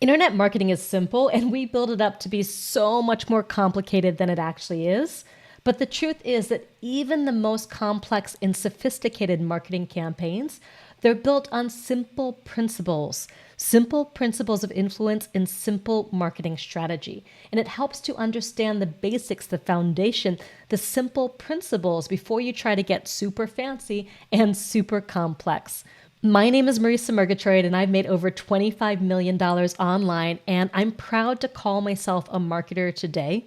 Internet marketing is simple, and we build it up to be so much more complicated than it actually is. But the truth is that even the most complex and sophisticated marketing campaigns, they're built on simple principles of influence and simple marketing strategy. And it helps to understand the basics, the foundation, the simple principles before you try to get super fancy and super complex. My name is Marisa Murgatroyd, and I've made over $25 million online, and I'm proud to call myself a marketer today.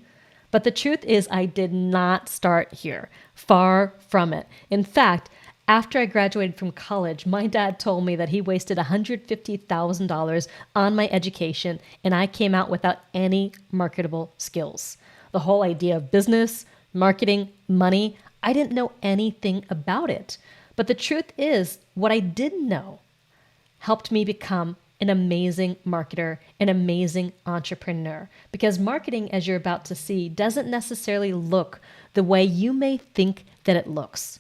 But the truth is, I did not start here. Far from it. In fact, after I graduated from college, my dad told me that he wasted $150,000 on my education, and I came out without any marketable skills. The whole idea of business, marketing, money, I didn't know anything about it. But the truth is, what I did know helped me become an amazing marketer, an amazing entrepreneur. Because marketing, as you're about to see, doesn't necessarily look the way you may think that it looks.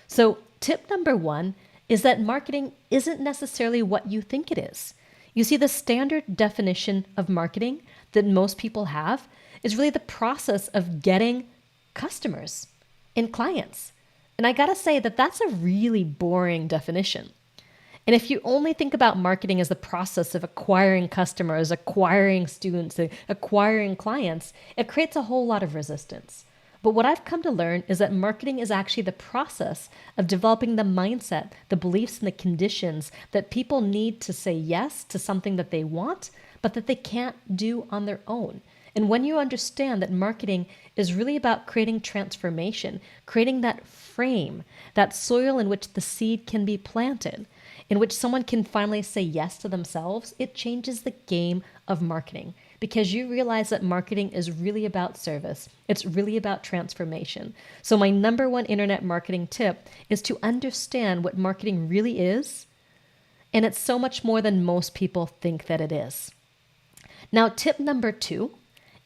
So tip number one is that marketing isn't necessarily what you think it is. You see, the standard definition of marketing that most people have is really the process of getting customers and clients. And I gotta say that that's a really boring definition. And if you only think about marketing as the process of acquiring customers, acquiring students, acquiring clients, it creates a whole lot of resistance. But what I've come to learn is that marketing is actually the process of developing the mindset, the beliefs, and the conditions that people need to say yes to something that they want, but that they can't do on their own. And when you understand that marketing is really about creating transformation, creating that frame, that soil in which the seed can be planted, in which someone can finally say yes to themselves, it changes the game of marketing because you realize that marketing is really about service. It's really about transformation. So my number one internet marketing tip is to understand what marketing really is. And it's so much more than most people think that it is. Now, tip number two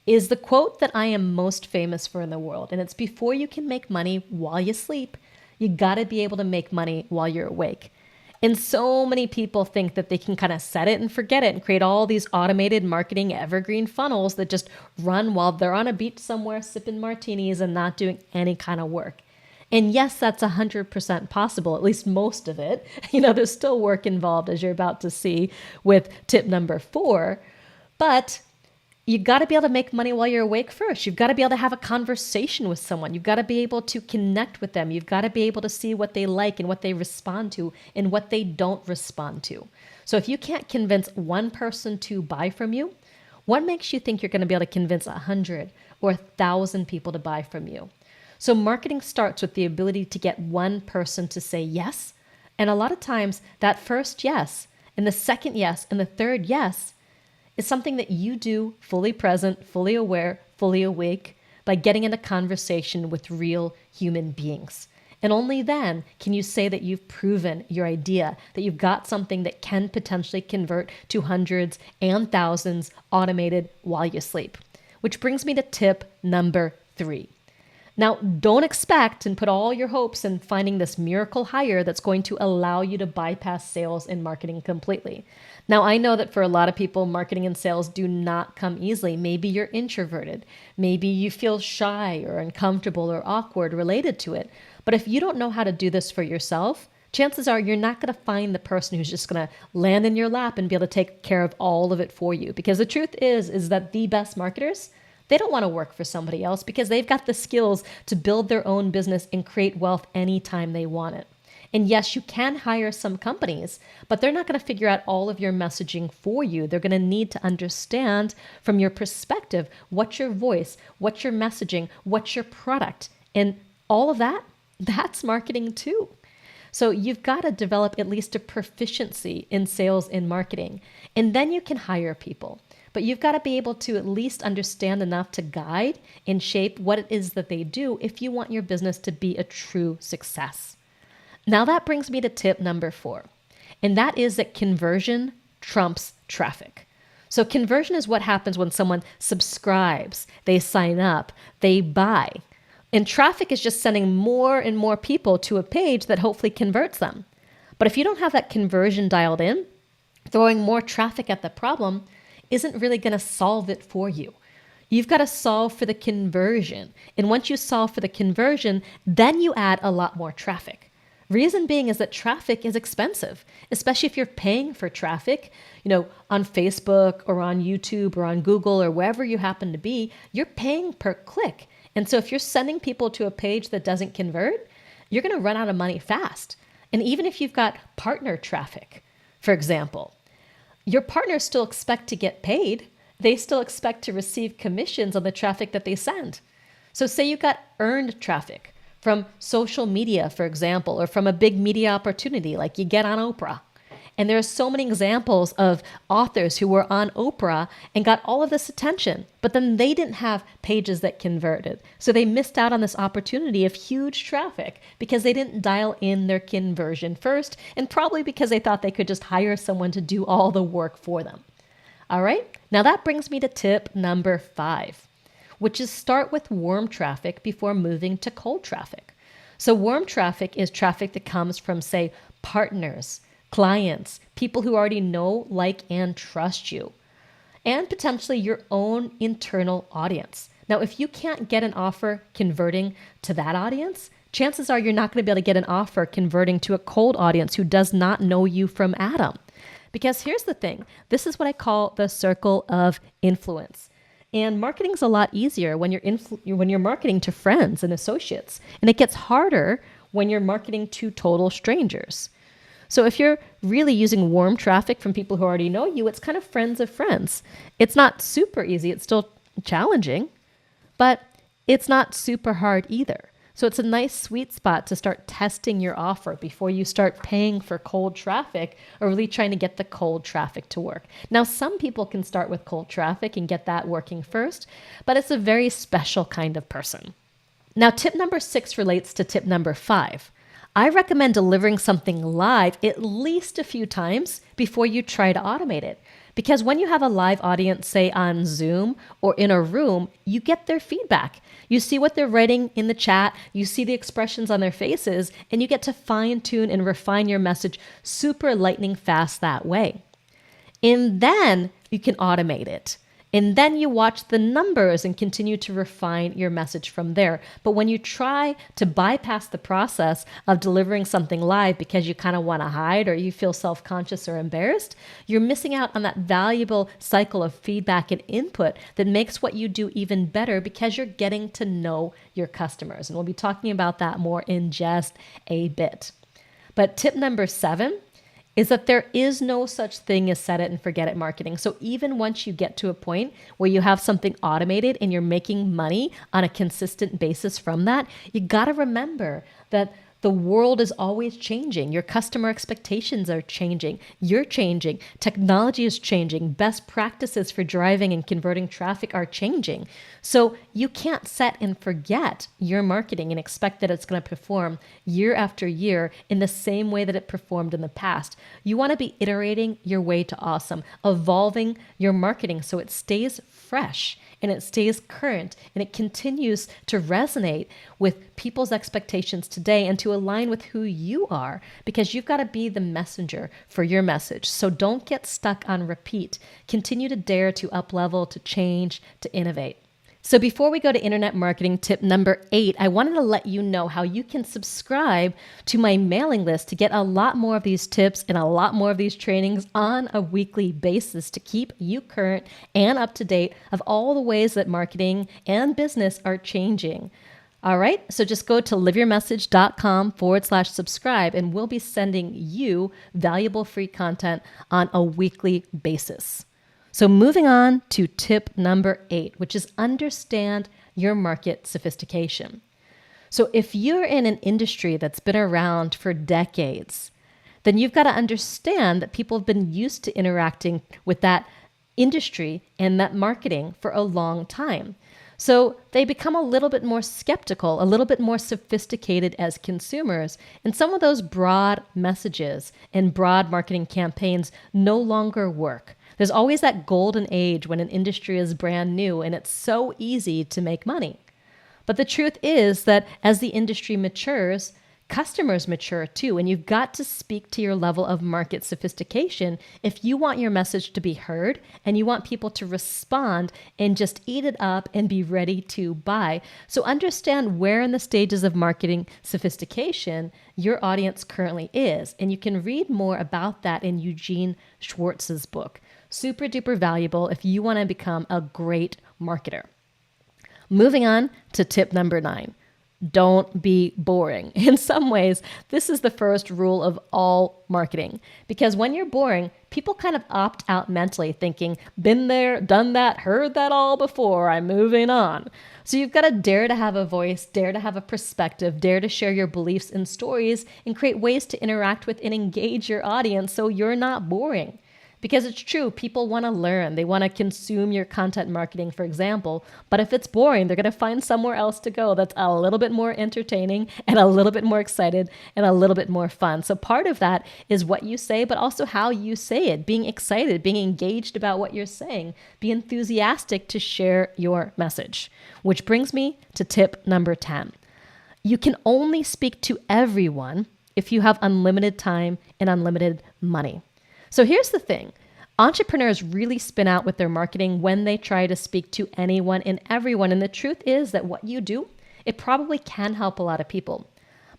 is the quote that I am most famous for in the world. And it's before you can make money while you sleep, you gotta be able to make money while you're awake. And so many people think that they can kind of set it and forget it and create all these automated marketing evergreen funnels that just run while they're on a beach somewhere sipping martinis and not doing any kind of work. And yes, that's 100% possible, at least most of it. There's still work involved, as you're about to see with tip number 4. But you got to be able to make money while you're awake first. You've got to be able to have a conversation with someone. You've got to be able to connect with them. You've got to be able to see what they like and what they respond to and what they don't respond to. So if you can't convince one person to buy from you, what makes you think you're going to be able to convince 100 or 1,000 people to buy from you? So marketing starts with the ability to get one person to say yes. And a lot of times that first yes and the second yes and the third yes is something that you do fully present, fully aware, fully awake by getting in a conversation with real human beings. And only then can you say that you've proven your idea, that you've got something that can potentially convert to hundreds and thousands automated while you sleep. Which brings me to tip number 3. Now, don't expect and put all your hopes in finding this miracle hire that's going to allow you to bypass sales and marketing completely. Now, I know that for a lot of people, marketing and sales do not come easily. Maybe you're introverted. Maybe you feel shy or uncomfortable or awkward related to it. But if you don't know how to do this for yourself, chances are you're not going to find the person who's just going to land in your lap and be able to take care of all of it for you. Because the truth is that the best marketers, they don't want to work for somebody else because they've got the skills to build their own business and create wealth anytime they want it. And yes, you can hire some companies, but they're not going to figure out all of your messaging for you. They're going to need to understand from your perspective, what's your voice, what's your messaging, what's your product. And all of that, that's marketing too. So you've got to develop at least a proficiency in sales and marketing, and then you can hire people. But you've got to be able to at least understand enough to guide and shape what it is that they do if you want your business to be a true success. Now that brings me to tip number 4, and that is that conversion trumps traffic. So conversion is what happens when someone subscribes, they sign up, they buy. And traffic is just sending more and more people to a page that hopefully converts them. But if you don't have that conversion dialed in, throwing more traffic at the problem, isn't really going to solve it for you. You've got to solve for the conversion. And once you solve for the conversion, then you add a lot more traffic. Reason being is that traffic is expensive, especially if you're paying for traffic, on Facebook or on YouTube or on Google or wherever you happen to be, you're paying per click. And so if you're sending people to a page that doesn't convert, you're going to run out of money fast. And even if you've got partner traffic, for example, your partners still expect to get paid. They still expect to receive commissions on the traffic that they send. So say you got earned traffic from social media, for example, or from a big media opportunity like you get on Oprah. And there are so many examples of authors who were on Oprah and got all of this attention, but then they didn't have pages that converted. So they missed out on this opportunity of huge traffic because they didn't dial in their conversion first, and probably because they thought they could just hire someone to do all the work for them. All right, now that brings me to tip number 5, which is start with warm traffic before moving to cold traffic. So warm traffic is traffic that comes from, say, partners, clients, people who already know, like, and trust you, and potentially your own internal audience. Now, if you can't get an offer converting to that audience, chances are you're not going to be able to get an offer converting to a cold audience who does not know you from Adam. Because here's the thing, this is what I call the circle of influence. And marketing's a lot easier when you're marketing to friends and associates, and it gets harder when you're marketing to total strangers. So if you're really using warm traffic from people who already know you, it's kind of friends of friends. It's not super easy. It's still challenging, but it's not super hard either. So it's a nice sweet spot to start testing your offer before you start paying for cold traffic or really trying to get the cold traffic to work. Now, some people can start with cold traffic and get that working first, but it's a very special kind of person. Now, tip number 6 relates to tip number 5. I recommend delivering something live at least a few times before you try to automate it. Because when you have a live audience, say on Zoom or in a room, you get their feedback. You see what they're writing in the chat, you see the expressions on their faces, and you get to fine tune and refine your message super lightning fast that way. And then you can automate it. And then you watch the numbers and continue to refine your message from there. But when you try to bypass the process of delivering something live because you kind of want to hide or you feel self-conscious or embarrassed, you're missing out on that valuable cycle of feedback and input that makes what you do even better because you're getting to know your customers. And we'll be talking about that more in just a bit. But tip number 7 is that there is no such thing as set it and forget it marketing. So even once you get to a point where you have something automated and you're making money on a consistent basis from that, you gotta remember that the world is always changing. Your customer expectations are changing. You're changing. Technology is changing. Best practices for driving and converting traffic are changing. So you can't set and forget your marketing and expect that it's going to perform year after year in the same way that it performed in the past. You want to be iterating your way to awesome, evolving your marketing so it stays fresh and it stays current and it continues to resonate with people's expectations today and to align with who you are, because you've got to be the messenger for your message. So don't get stuck on repeat. Continue to dare to up-level, to change, to innovate. So before we go to internet marketing tip number 8, I wanted to let you know how you can subscribe to my mailing list to get a lot more of these tips and a lot more of these trainings on a weekly basis to keep you current and up to date of all the ways that marketing and business are changing. All right, so just go to liveyourmessage.com/subscribe and we'll be sending you valuable free content on a weekly basis. So moving on to tip number 8, which is understand your market sophistication. So if you're in an industry that's been around for decades, then you've got to understand that people have been used to interacting with that industry and that marketing for a long time. So they become a little bit more skeptical, a little bit more sophisticated as consumers, and some of those broad messages and broad marketing campaigns no longer work. There's always that golden age when an industry is brand new and it's so easy to make money. But the truth is that as the industry matures, Customers mature too, and you've got to speak to your level of market sophistication if you want your message to be heard and you want people to respond and just eat it up and be ready to buy. So understand where in the stages of marketing sophistication your audience currently is, and you can read more about that in Eugene Schwartz's book. Super duper valuable if you want to become a great marketer. Moving on to tip number 9. Don't be boring. In some ways, this is the first rule of all marketing, because when you're boring, people kind of opt out mentally thinking, been there, done that, heard that all before, I'm moving on. So you've got to dare to have a voice, dare to have a perspective, dare to share your beliefs and stories, and create ways to interact with and engage your audience so you're not boring. Because it's true, people want to learn. They want to consume your content marketing, for example. But if it's boring, they're going to find somewhere else to go that's a little bit more entertaining and a little bit more excited and a little bit more fun. So part of that is what you say, but also how you say it. Being excited, being engaged about what you're saying. Be enthusiastic to share your message. Which brings me to tip number 10. You can only speak to everyone if you have unlimited time and unlimited money. So here's the thing. Entrepreneurs really spin out with their marketing when they try to speak to anyone and everyone. And the truth is that what you do, it probably can help a lot of people.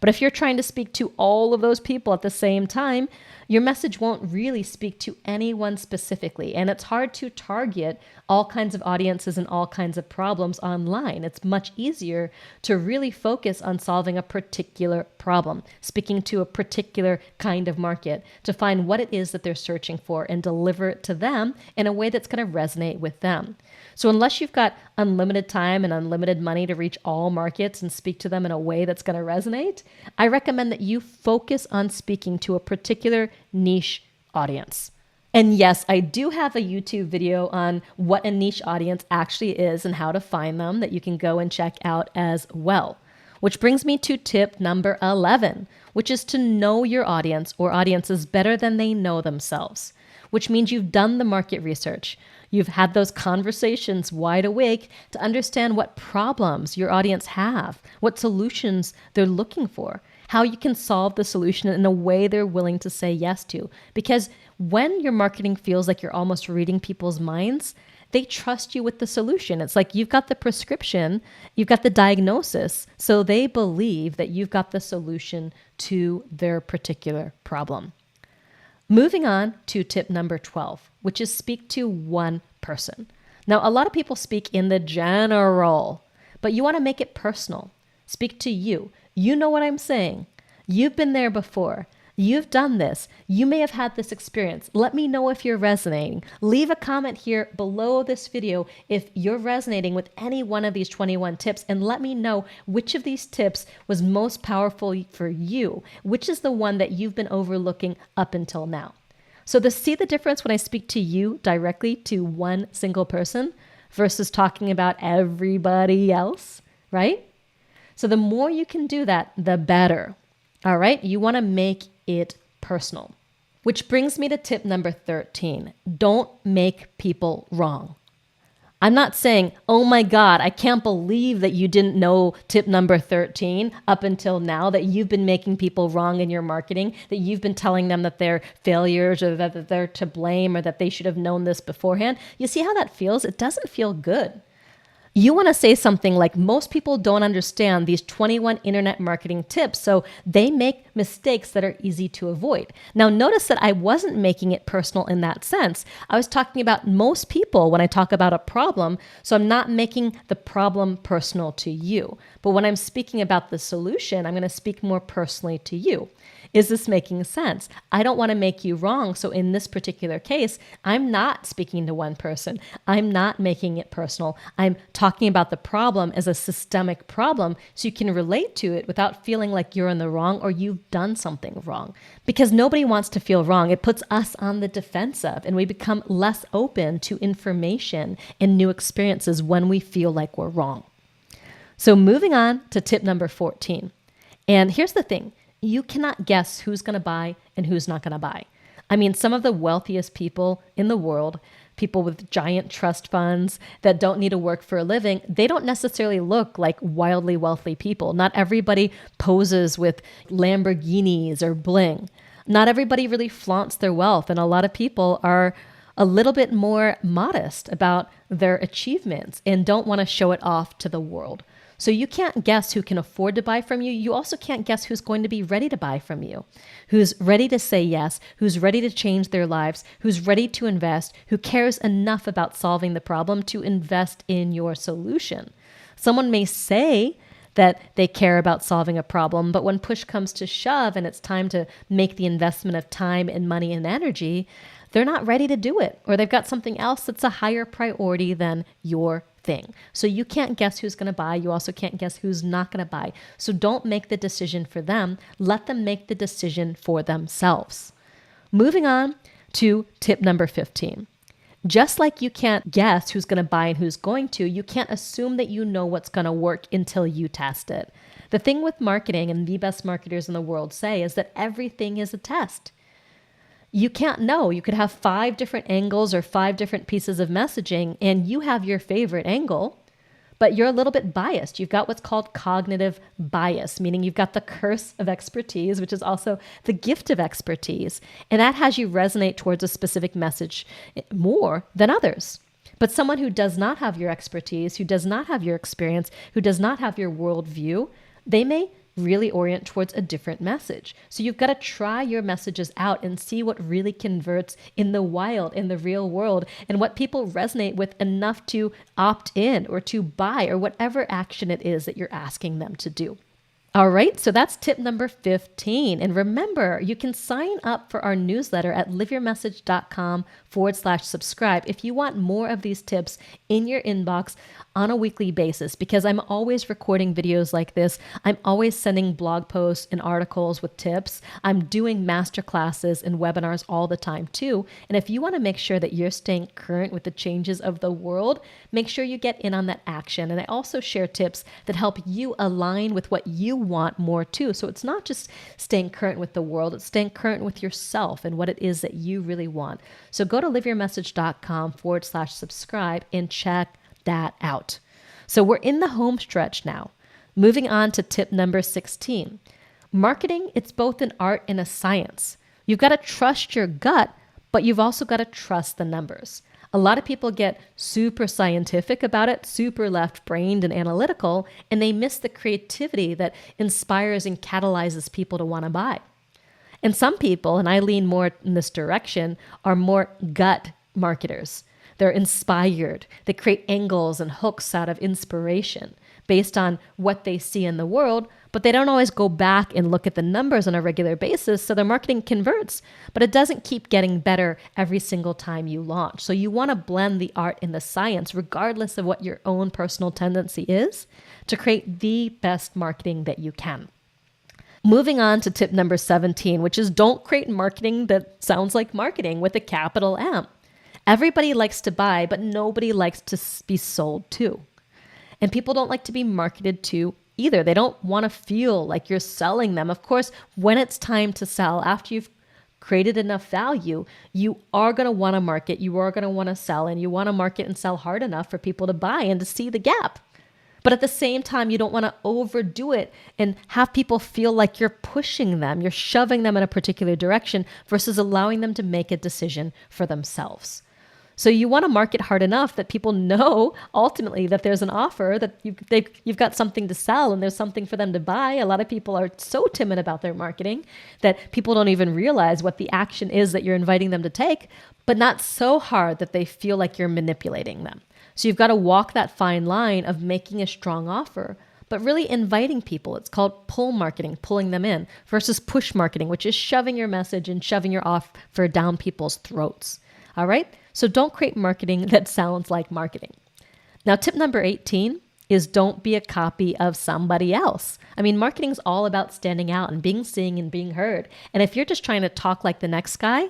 But if you're trying to speak to all of those people at the same time, your message won't really speak to anyone specifically. And it's hard to target all kinds of audiences and all kinds of problems online. It's much easier to really focus on solving a particular problem, speaking to a particular kind of market, to find what it is that they're searching for and deliver it to them in a way that's going to resonate with them. So unless you've got unlimited time and unlimited money to reach all markets and speak to them in a way that's going to resonate, I recommend that you focus on speaking to a particular niche audience. And yes, I do have a YouTube video on what a niche audience actually is and how to find them that you can go and check out as well. Which brings me to tip number 11, which is to know your audience or audiences better than they know themselves, which means you've done the market research. You've had those conversations wide awake to understand what problems your audience have, what solutions they're looking for, how you can solve the solution in a way they're willing to say yes to. Because when your marketing feels like you're almost reading people's minds, they trust you with the solution. It's like you've got the prescription, you've got the diagnosis, so they believe that you've got the solution to their particular problem. Moving on to tip number 12, which is speak to one person. Now, a lot of people speak in the general, but you want to make it personal. Speak to you. You know what I'm saying. You've been there before. You've done this. You may have had this experience. Let me know if you're resonating. Leave a comment here below this video if you're resonating with any one of these 21 tips, and let me know which of these tips was most powerful for you. Which is the one that you've been overlooking up until now. So see the difference when I speak to you directly to one single person versus talking about everybody else, right? So the more you can do that, the better. All right? You want to make it personal. Which brings me to tip number 13. Don't make people wrong. I'm not saying, oh my God, I can't believe that you didn't know tip number 13 up until now, that you've been making people wrong in your marketing, that you've been telling them that they're failures or that they're to blame or that they should have known this beforehand. You see how that feels? It doesn't feel good. You want to say something like, most people don't understand these 21 internet marketing tips, so they make mistakes that are easy to avoid. Now, notice that I wasn't making it personal in that sense. I was talking about most people when I talk about a problem, so I'm not making the problem personal to you. But when I'm speaking about the solution, I'm going to speak more personally to you. Is this making sense? I don't want to make you wrong. So in this particular case, I'm not speaking to one person. I'm not making it personal. I'm talking about the problem as a systemic problem so you can relate to it without feeling like you're in the wrong or you've done something wrong. Because nobody wants to feel wrong. It puts us on the defensive and we become less open to information and new experiences when we feel like we're wrong. So moving on to tip number 14. And here's the thing. You cannot guess who's going to buy and who's not going to buy. I mean, some of the wealthiest people in the world people with giant trust funds that don't need to work for a living, they don't necessarily look like wildly wealthy people. Not everybody poses with Lamborghinis or bling. Not everybody really flaunts their wealth. And a lot of people are a little bit more modest about their achievements and don't want to show it off to the world. So you can't guess who can afford to buy from you. You also can't guess who's going to be ready to buy from you, who's ready to say yes, who's ready to change their lives, who's ready to invest, who cares enough about solving the problem to invest in your solution. Someone may say that they care about solving a problem, but when push comes to shove and it's time to make the investment of time and money and energy, they're not ready to do it, or they've got something else that's a higher priority than your thing. So you can't guess who's going to buy. You also can't guess who's not going to buy. So don't make the decision for them. Let them make the decision for themselves. Moving on to tip number 15. Just like you can't guess who's going to buy and who's going to, you can't assume that you know what's going to work until you test it. The thing with marketing, and the best marketers in the world say, is that everything is a test. You can't know. You could have 5 different angles or 5 different pieces of messaging, and you have your favorite angle, but you're a little bit biased. You've got what's called cognitive bias, meaning you've got the curse of expertise, which is also the gift of expertise. And that has you resonate towards a specific message more than others. But someone who does not have your expertise, who does not have your experience, who does not have your worldview, they may really orient towards a different message. So you've got to try your messages out and see what really converts in the wild, in the real world, and what people resonate with enough to opt in or to buy or whatever action it is that you're asking them to do. All right, so that's tip number 15. And remember, you can sign up for our newsletter at liveyourmessage.com/subscribe if you want more of these tips in your inbox on a weekly basis, because I'm always recording videos like this. I'm always sending blog posts and articles with tips. I'm doing masterclasses and webinars all the time too. And if you want to make sure that you're staying current with the changes of the world, make sure you get in on that action. And I also share tips that help you align with what you want more too. So it's not just staying current with the world, it's staying current with yourself and what it is that you really want. So go to liveyourmessage.com/subscribe and check that out. So we're in the home stretch now. Moving on to tip number 16. Marketing, it's both an art and a science. You've got to trust your gut, but you've also got to trust the numbers. A lot of people get super scientific about it, super left-brained and analytical, and they miss the creativity that inspires and catalyzes people to want to buy. And some people, and I lean more in this direction, are more gut marketers. They're inspired. They create angles and hooks out of inspiration based on what they see in the world, but they don't always go back and look at the numbers on a regular basis, so their marketing converts, but it doesn't keep getting better every single time you launch. So you want to blend the art and the science, regardless of what your own personal tendency is, to create the best marketing that you can. Moving on to tip number 17, which is don't create marketing that sounds like marketing with a capital M. Everybody likes to buy, but nobody likes to be sold to. And people don't like to be marketed to either. They don't want to feel like you're selling them. Of course, when it's time to sell, after you've created enough value, you are going to want to market, you are going to want to sell, and you want to market and sell hard enough for people to buy and to see the gap. But at the same time, you don't want to overdo it and have people feel like you're pushing them, you're shoving them in a particular direction versus allowing them to make a decision for themselves. So you want to market hard enough that people know ultimately that there's an offer, that you've got something to sell and there's something for them to buy. A lot of people are so timid about their marketing that people don't even realize what the action is that you're inviting them to take, but not so hard that they feel like you're manipulating them. So you've got to walk that fine line of making a strong offer, but really inviting people. It's called pull marketing, pulling them in, versus push marketing, which is shoving your message and shoving your offer down people's throats. All right? So don't create marketing that sounds like marketing. Now, tip number 18 is don't be a copy of somebody else. I mean, marketing is all about standing out and being seen and being heard. And if you're just trying to talk like the next guy,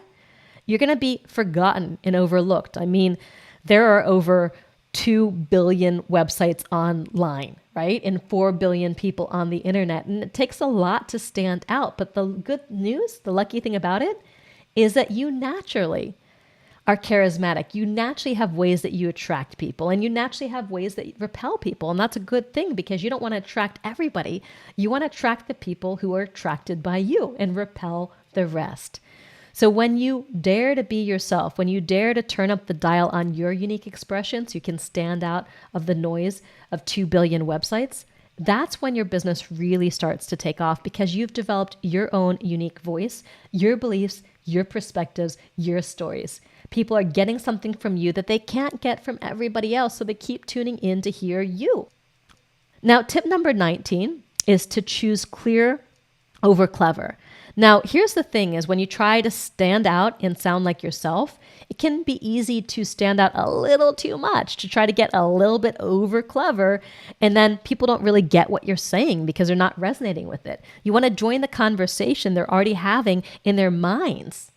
you're going to be forgotten and overlooked. I mean, there are over 2 billion websites online, right? And 4 billion people on the internet. And it takes a lot to stand out. But the good news, the lucky thing about it, is that you naturally are charismatic, you naturally have ways that you attract people, and you naturally have ways that you repel people. And that's a good thing, because you don't want to attract everybody. You want to attract the people who are attracted by you and repel the rest. So when you dare to be yourself, when you dare to turn up the dial on your unique expression so you can stand out of the noise of 2 billion websites, that's when your business really starts to take off, because you've developed your own unique voice, your beliefs, your perspectives, your stories. People are getting something from you that they can't get from everybody else, so they keep tuning in to hear you. Now, tip number 19 is to choose clear over clever. Now, here's the thing is when you try to stand out and sound like yourself, it can be easy to stand out a little too much, to try to get a little bit over clever, and then people don't really get what you're saying because they're not resonating with it. You want to join the conversation they're already having in their minds.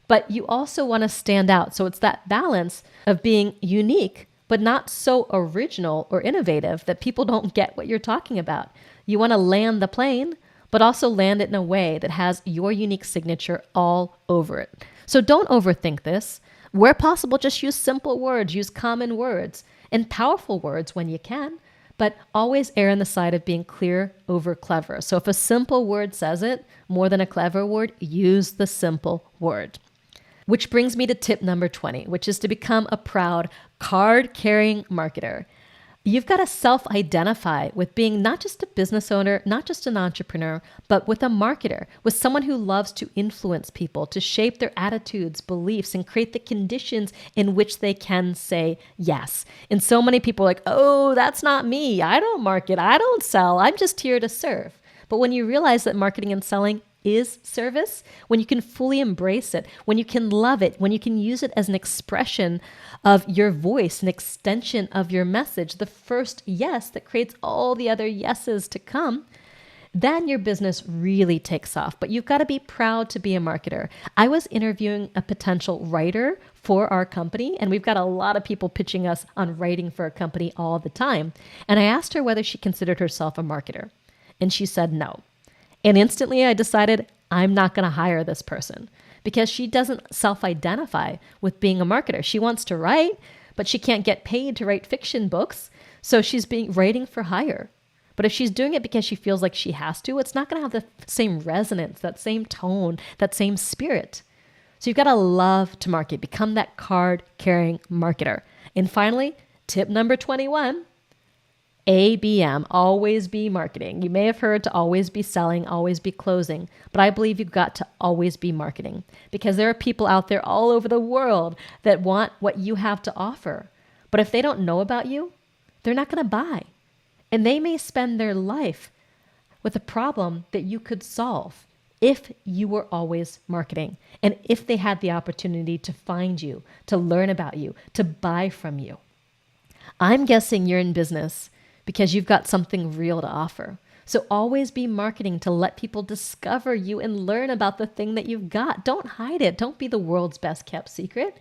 But you also want to stand out. So it's that balance of being unique, but not so original or innovative that people don't get what you're talking about. You want to land the plane, but also land it in a way that has your unique signature all over it. So don't overthink this. Where possible, just use simple words, use common words, and powerful words when you can, but always err on the side of being clear over clever. So if a simple word says it more than a clever word, use the simple word. Which brings me to tip number 20, which is to become a proud card-carrying marketer. You've got to self-identify with being not just a business owner, not just an entrepreneur, but with a marketer, with someone who loves to influence people, to shape their attitudes, beliefs, and create the conditions in which they can say yes. And so many people are like, oh, that's not me. I don't market. I don't sell. I'm just here to serve. But when you realize that marketing and selling is service, when you can fully embrace it, when you can love it, when you can use it as an expression of your voice, an extension of your message, the first yes that creates all the other yeses to come, then your business really takes off. But you've got to be proud to be a marketer. I was interviewing a potential writer for our company, and we've got a lot of people pitching us on writing for a company all the time. And I asked her whether she considered herself a marketer, and she said no. And instantly I decided I'm not going to hire this person because she doesn't self-identify with being a marketer. She wants to write, but she can't get paid to write fiction books. So she's writing for hire. But if she's doing it because she feels like she has to, it's not going to have the same resonance, that same tone, that same spirit. So you've got to love to market, become that card-carrying marketer. And finally, tip number 21, ABM, always be marketing. You may have heard to always be selling, always be closing, but I believe you've got to always be marketing because there are people out there all over the world that want what you have to offer. But if they don't know about you, they're not going to buy. And they may spend their life with a problem that you could solve if you were always marketing and if they had the opportunity to find you, to learn about you, to buy from you. I'm guessing you're in business because you've got something real to offer. So always be marketing to let people discover you and learn about the thing that you've got. Don't hide it. Don't be the world's best kept secret.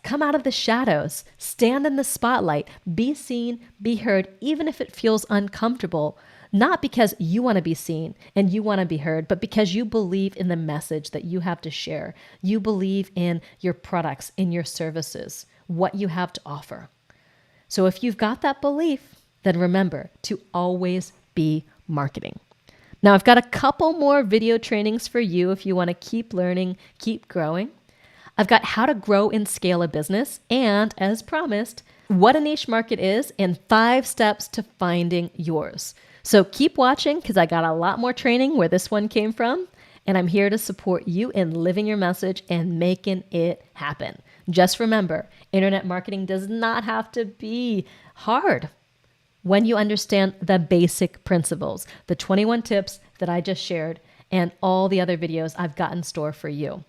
Come out of the shadows. Stand in the spotlight. Be seen, be heard, even if it feels uncomfortable. Not because you want to be seen and you want to be heard, but because you believe in the message that you have to share. You believe in your products, in your services, what you have to offer. So if you've got that belief, then remember to always be marketing. Now, I've got a couple more video trainings for you if you want to keep learning, keep growing. I've got how to grow and scale a business, and as promised, what a niche market is and 5 steps to finding yours. So keep watching because I got a lot more training where this one came from, and I'm here to support you in living your message and making it happen. Just remember, internet marketing does not have to be hard when you understand the basic principles, the 21 tips that I just shared, and all the other videos I've got in store for you.